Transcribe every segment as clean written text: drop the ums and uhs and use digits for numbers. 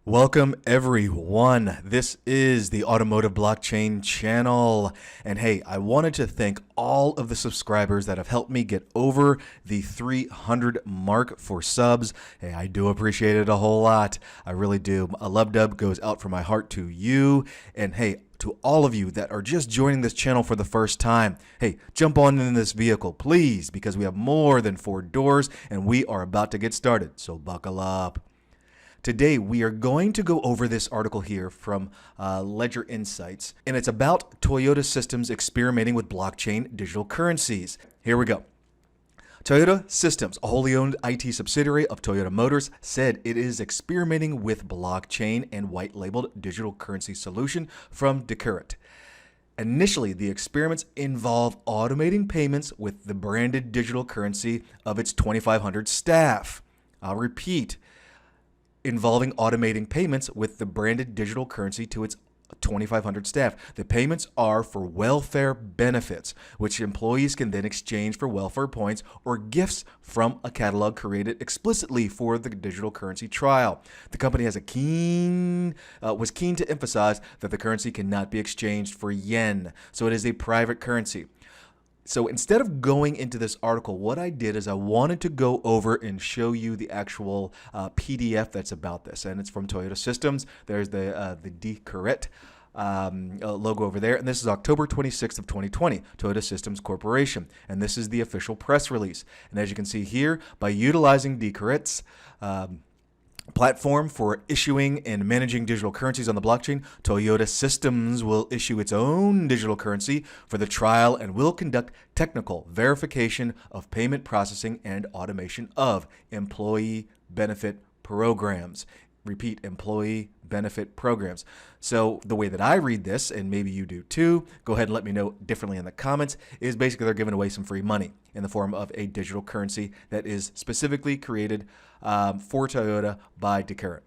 Welcome everyone. This is the Automotive Blockchain channel. And hey, I wanted to thank all of the subscribers that have helped me get over the 300 mark for subs. Hey, I do appreciate it a whole lot. I really do. A love dub goes out from my heart to you. And hey, to all of you that are just joining this channel for the first time, hey, jump on in this vehicle, please, because we have more than 4 doors and we are about to get started. So buckle up. Today, we are going to go over this article here from Ledger Insights, and it's about Toyota Systems experimenting with blockchain digital currencies. Here we go. Toyota Systems, a wholly owned IT subsidiary of Toyota Motors, said it is experimenting with blockchain and white-labeled digital currency solution from Decurrett. Initially, the experiments involve automating payments with the branded digital currency of its 2,500 staff. I'll repeat. Involving automating payments with the branded digital currency to its 2,500 staff. The payments are for welfare benefits, which employees can then exchange for welfare points or gifts from a catalog created explicitly for the digital currency trial. The company was keen to emphasize that the currency cannot be exchanged for yen, so it is a private currency. So instead of going into this article, what I did is I wanted to go over and show you the actual PDF that's about this. And it's from Toyota Systems. There's the DeCurrett logo over there. And this is October 26th of 2020, Toyota Systems Corporation. And this is the official press release. And as you can see here, by utilizing Decurret's platform for issuing and managing digital currencies on the blockchain, Toyota Systems will issue its own digital currency for the trial and will conduct technical verification of payment processing and automation of employee benefit programs. Repeat, employee benefit programs. So the way that I read this, and maybe you do too, go ahead and let me know differently in the comments, is basically they're giving away some free money in the form of a digital currency that is specifically created for Toyota by DeCurrett.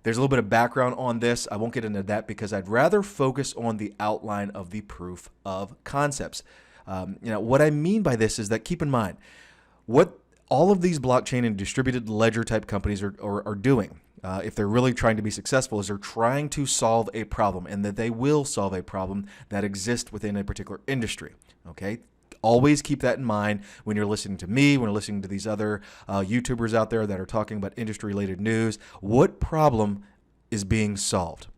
There's a little bit of background on this. I won't get into that because I'd rather focus on the outline of the proof of concepts. What I mean by this is that keep in mind what all of these blockchain and distributed ledger type companies are doing. If they're really trying to be successful, is they're trying to solve a problem, and that they will solve a problem that exists within a particular industry. Okay, always keep that in mind when you're listening to me, when you're listening to these other YouTubers out there that are talking about industry-related news. What problem is being solved?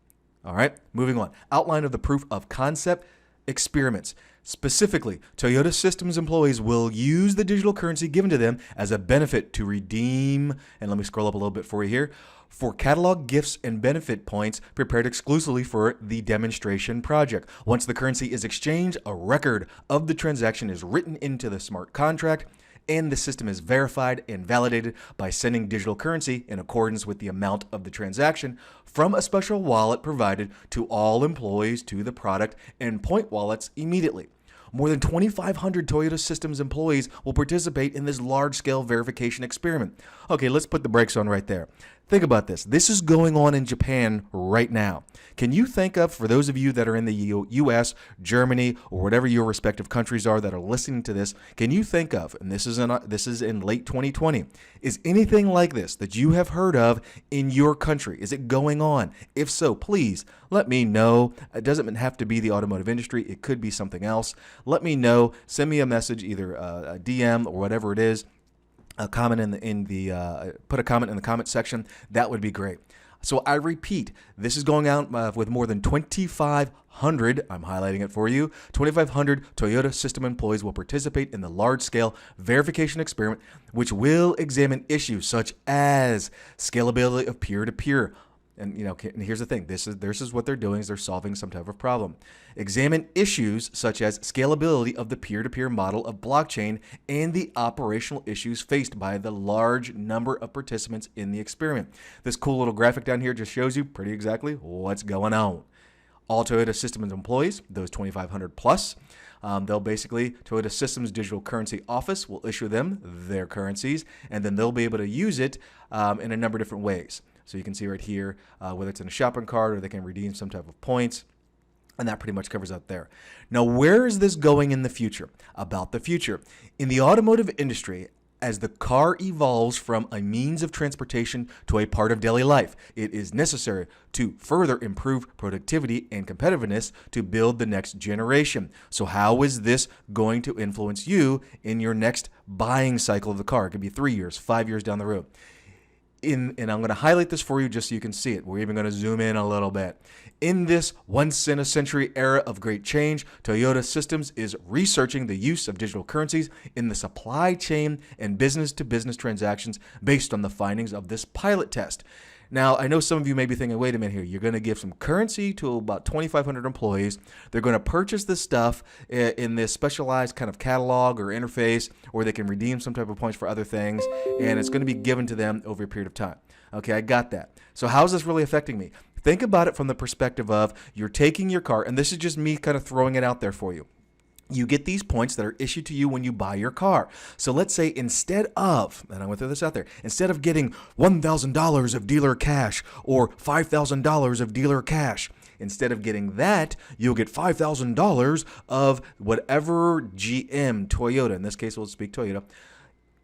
All right, moving on. Outline of the proof of concept experiments. Specifically, Toyota Systems employees will use the digital currency given to them as a benefit to redeem, and let me scroll up a little bit for you here, for catalog gifts and benefit points prepared exclusively for the demonstration project. Once the currency is exchanged, a record of the transaction is written into the smart contract, and the system is verified and validated by sending digital currency in accordance with the amount of the transaction from a special wallet provided to all employees to the product and point wallets immediately. More than 2,500 Toyota Systems employees will participate in this large-scale verification experiment. Okay, let's put the brakes on right there. Think about this. This is going on in Japan right now. Can you think of, for those of you that are in the U.S., Germany, or whatever your respective countries are that are listening to this, can you think of, and this is in late 2020, is anything like this that you have heard of in your country? Is it going on? If so, please let me know. It doesn't have to be the automotive industry. It could be something else. Let me know. Send me a message, either a DM or whatever it is. A comment put a comment in the comment section. That would be great. So I repeat, this is going out with more than 2,500, I'm highlighting it for you, 2,500 Toyota System employees will participate in the large-scale verification experiment, which will examine issues such as scalability of peer-to-peer. And and here's the thing, this is what they're doing, is they're solving some type of problem. Examine issues such as scalability of the peer-to-peer model of blockchain and the operational issues faced by the large number of participants in the experiment. This cool little graphic down here just shows you pretty exactly what's going on. All Toyota Systems employees, those 2,500 plus, Toyota Systems Digital Currency Office will issue them their currencies, and then they'll be able to use it in a number of different ways. So you can see right here, whether it's in a shopping cart or they can redeem some type of points. And that pretty much covers out there. Now, where is this going in the future? About the future. In the automotive industry, As the car evolves from a means of transportation to a part of daily life, it is necessary to further improve productivity and competitiveness to build the next generation. So how is this going to influence you in your next buying cycle of the car? It could be 3 years, 5 years down the road. And I'm going to highlight this for you just so you can see it. We're even going to zoom in a little bit. In this once-in-a-century era of great change, Toyota Systems is researching the use of digital currencies in the supply chain and business-to-business transactions based on the findings of this pilot test. Now, I know some of you may be thinking, wait a minute here, you're going to give some currency to about 2,500 employees. They're going to purchase this stuff in this specialized kind of catalog or interface, or they can redeem some type of points for other things, and it's going to be given to them over a period of time. Okay, I got that. So how is this really affecting me? Think about it from the perspective of you're taking your car, and this is just me kind of throwing it out there for you. You get these points that are issued to you when you buy your car. So let's say instead of, and I'm going to throw this out there, instead of getting $1,000 of dealer cash or $5,000 of dealer cash, instead of getting that, you'll get $5,000 of whatever GM, Toyota, in this case we'll speak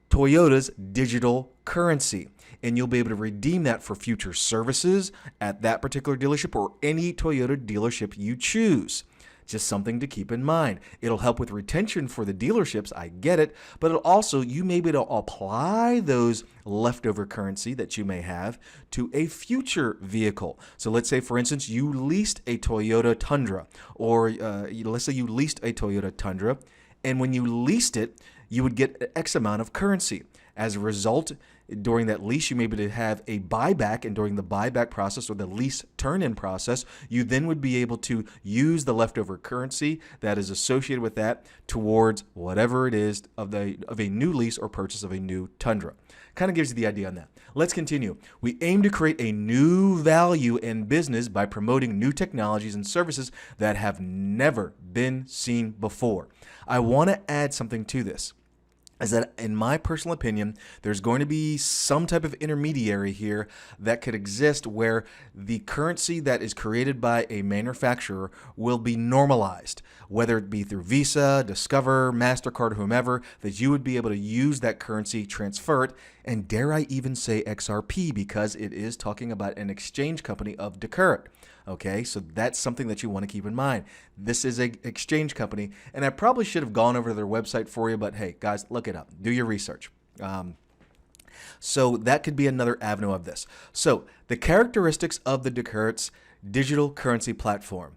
Toyota's digital currency. And you'll be able to redeem that for future services at that particular dealership or any Toyota dealership you choose. Just something to keep in mind. It'll help with retention for the dealerships, I get it, but it'll also, you may be able to apply those leftover currency that you may have to a future vehicle. So let's say, for instance, you leased a Toyota Tundra, or let's say you leased a Toyota Tundra, and when you leased it, you would get X amount of currency. As a result, during that lease, you may be able to have a buyback, and during the buyback process or the lease turn-in process, you then would be able to use the leftover currency that is associated with that towards whatever it is of a new lease or purchase of a new Tundra. Kind of gives you the idea on that. Let's continue. We aim to create a new value in business by promoting new technologies and services that have never been seen before. I want to add something to this. Is that, in my personal opinion, there's going to be some type of intermediary here that could exist where the currency that is created by a manufacturer will be normalized, whether it be through Visa, Discover, MasterCard, whomever, that you would be able to use that currency, transfer it, and dare I even say XRP, because it is talking about an exchange company of DeCurrett. Okay, so that's something that you want to keep in mind. This is an exchange company, and I probably should have gone over to their website for you, but hey, guys, look it up. Do your research. So that could be another avenue of this. So the characteristics of the Decurret's digital currency platform.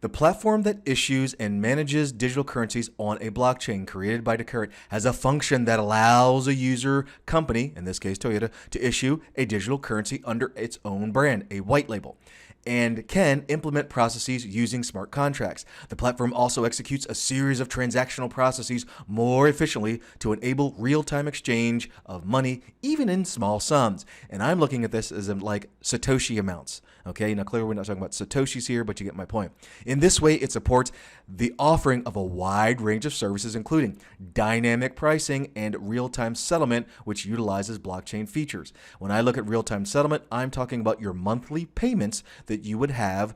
The platform that issues and manages digital currencies on a blockchain created by Decurret has a function that allows a user company, in this case Toyota, to issue a digital currency under its own brand, a white label, and can implement processes using smart contracts. The platform also executes a series of transactional processes more efficiently to enable real-time exchange of money, even in small sums. And I'm looking at this as like Satoshi amounts. Okay, now clearly we're not talking about Satoshis here, but you get my point. In this way, it supports the offering of a wide range of services, including dynamic pricing and real-time settlement, which utilizes blockchain features. When I look at real-time settlement, I'm talking about your monthly payments that you would have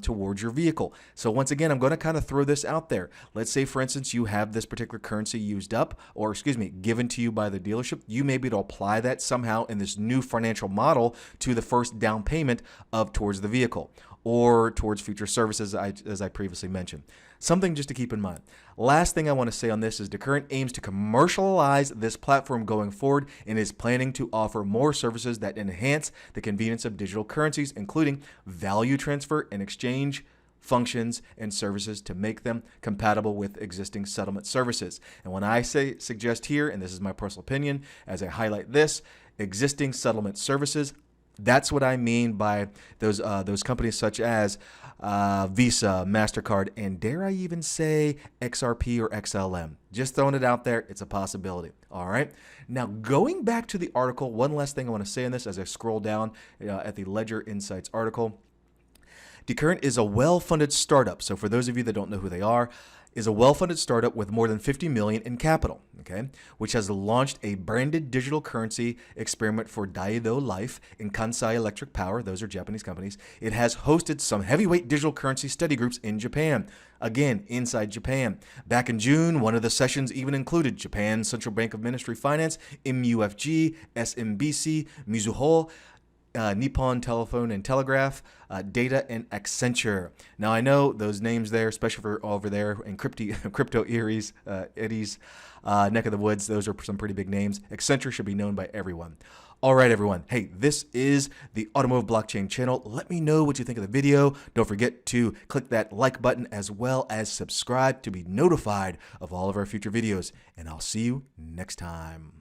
towards your vehicle. So once again, I'm going to kind of throw this out there. Let's say, for instance, you have this particular currency used up, or given to you by the dealership. You may be able to apply that somehow in this new financial model to the first down payment towards the vehicle or towards future services, as I previously mentioned. Something just to keep in mind. Last thing I want to say on this is DeCurrett aims to commercialize this platform going forward and is planning to offer more services that enhance the convenience of digital currencies, including value transfer and exchange functions and services to make them compatible with existing settlement services. And when I suggest here, and this is my personal opinion, as I highlight this, existing settlement services, that's what I mean by those companies such as Visa, MasterCard, and dare I even say XRP or XLM. Just throwing it out there, it's a possibility. All right. Now, going back to the article, one last thing I want to say on this as I scroll down at the Ledger Insights article. DeCurrett is a well-funded startup. So for those of you that don't know who they are, is a well-funded startup with more than 50 million in capital, okay, which has launched a branded digital currency experiment for Daido Life and Kansai Electric Power. Those are Japanese companies. It has hosted some heavyweight digital currency study groups in Japan. Again, inside Japan. Back in June, one of the sessions even included Japan's Central Bank of Ministry Finance, MUFG, SMBC, Mizuho, Nippon Telephone and Telegraph, Data, and Accenture. Now, I know those names there, especially for over there in crypto Eddie's neck of the woods, those are some pretty big names. Accenture should be known by everyone. All right, everyone. Hey, this is the Automotive Blockchain channel. Let me know what you think of the video. Don't forget to click that like button as well as subscribe to be notified of all of our future videos. And I'll see you next time.